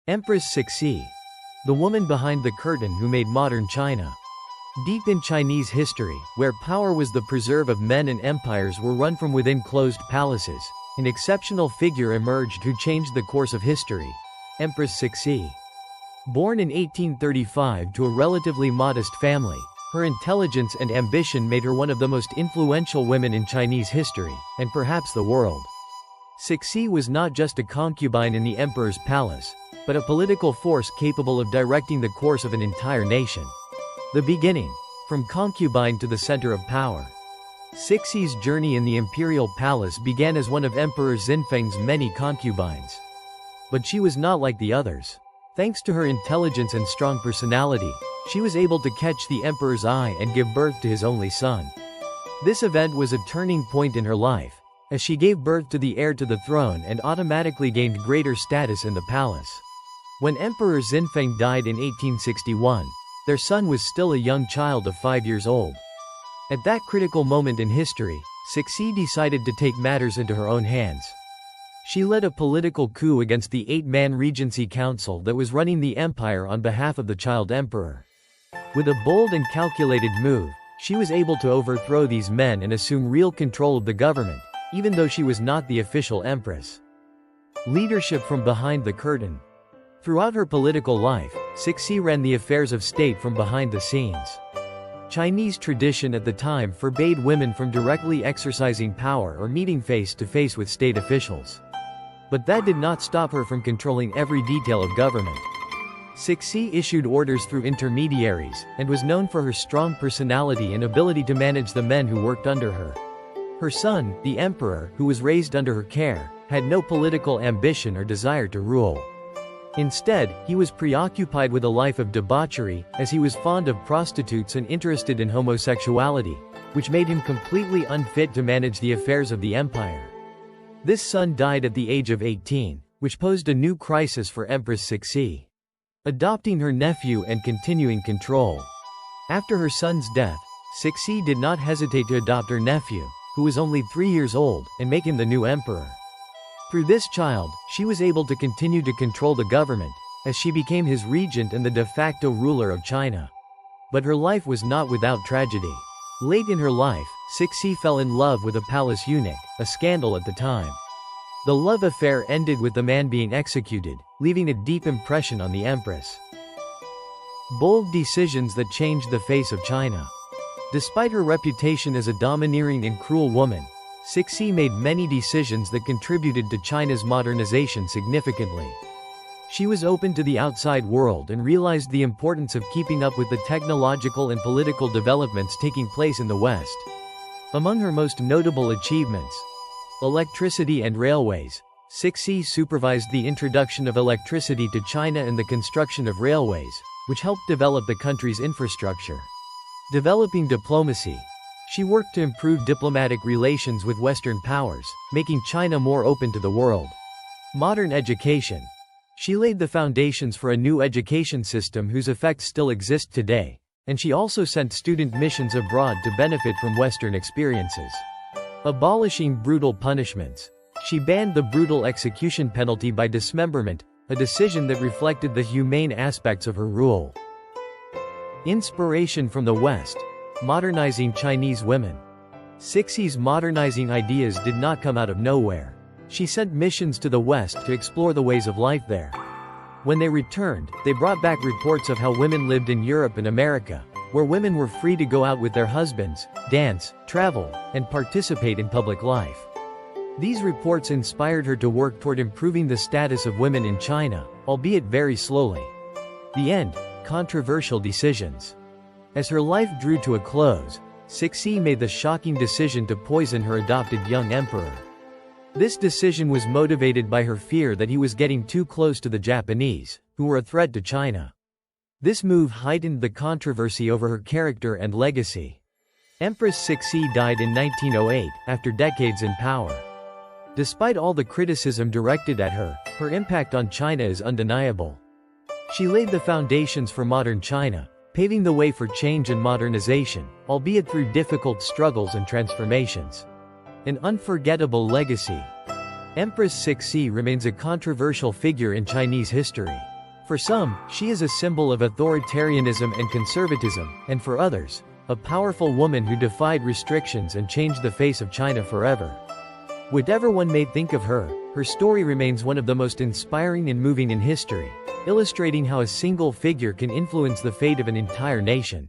Empress Cixi, the woman behind the curtain who made modern China. Deep in Chinese history, where power was the preserve of men and empires were run from within closed palaces, an exceptional figure emerged who changed the course of history. Empress Cixi. Born in 1835 to a relatively modest family, her intelligence and ambition made her one of the most influential women in Chinese history, and perhaps the world. Cixi was not just a concubine in the emperor's palace, but a political force capable of directing the course of an entire nation. The beginning. From concubine to the center of power. Cixi's journey in the imperial palace began as one of Emperor Xinfeng's many concubines. But she was not like the others. Thanks to her intelligence and strong personality, she was able to catch the emperor's eye and give birth to his only son. This event was a turning point in her life, as she gave birth to the heir to the throne and automatically gained greater status in the palace. When Emperor Xinfeng died in 1861, their son was still a young child of 5 years old. At that critical moment in history, Cixi decided to take matters into her own hands. She led a political coup against the 8-man regency council that was running the empire on behalf of the child emperor. With a bold and calculated move, she was able to overthrow these men and assume real control of the government, even though she was not the official empress. Leadership from behind the curtain. Throughout her political life, Cixi ran the affairs of state from behind the scenes. Chinese tradition at the time forbade women from directly exercising power or meeting face-to-face with state officials. But that did not stop her from controlling every detail of government. Cixi issued orders through intermediaries, and was known for her strong personality and ability to manage the men who worked under her. Her son, the emperor, who was raised under her care, had no political ambition or desire to rule. Instead, he was preoccupied with a life of debauchery, as he was fond of prostitutes and interested in homosexuality, which made him completely unfit to manage the affairs of the empire. This son died at the age of 18, which posed a new crisis for Empress Cixi. Adopting her nephew and continuing control. After her son's death, Cixi did not hesitate to adopt her nephew, who was only 3 years old, and make him the new emperor. Through this child, she was able to continue to control the government, as she became his regent and the de facto ruler of China. But her life was not without tragedy. Late in her life, Cixi fell in love with a palace eunuch, a scandal at the time. The love affair ended with the man being executed, leaving a deep impression on the empress. Bold decisions that changed the face of China. Despite her reputation as a domineering and cruel woman, Cixi made many decisions that contributed to China's modernization significantly. She was open to the outside world and realized the importance of keeping up with the technological and political developments taking place in the West. Among her most notable achievements: electricity and railways. Cixi supervised the introduction of electricity to China and the construction of railways, which helped develop the country's infrastructure. Developing diplomacy. She worked to improve diplomatic relations with Western powers, making China more open to the world. Modern education. She laid the foundations for a new education system whose effects still exist today, and she also sent student missions abroad to benefit from Western experiences. Abolishing brutal punishments. She banned the brutal execution penalty by dismemberment, a decision that reflected the humane aspects of her rule. Inspiration from the West. Modernizing Chinese women. Cixi's modernizing ideas did not come out of nowhere. She sent missions to the West to explore the ways of life there. When they returned, they brought back reports of how women lived in Europe and America, where women were free to go out with their husbands, dance, travel, and participate in public life. These reports inspired her to work toward improving the status of women in China, albeit very slowly. The end. Controversial decisions. As her life drew to a close, Cixi made the shocking decision to poison her adopted young emperor. This decision was motivated by her fear that he was getting too close to the Japanese, who were a threat to China. This move heightened the controversy over her character and legacy. Empress Cixi died in 1908, after decades in power. Despite all the criticism directed at her, her impact on China is undeniable. She laid the foundations for modern China, paving the way for change and modernization, albeit through difficult struggles and transformations. An unforgettable legacy. Empress Cixi remains a controversial figure in Chinese history. For some, she is a symbol of authoritarianism and conservatism, and for others, a powerful woman who defied restrictions and changed the face of China forever. Whatever one may think of her, her story remains one of the most inspiring and moving in history, illustrating how a single figure can influence the fate of an entire nation.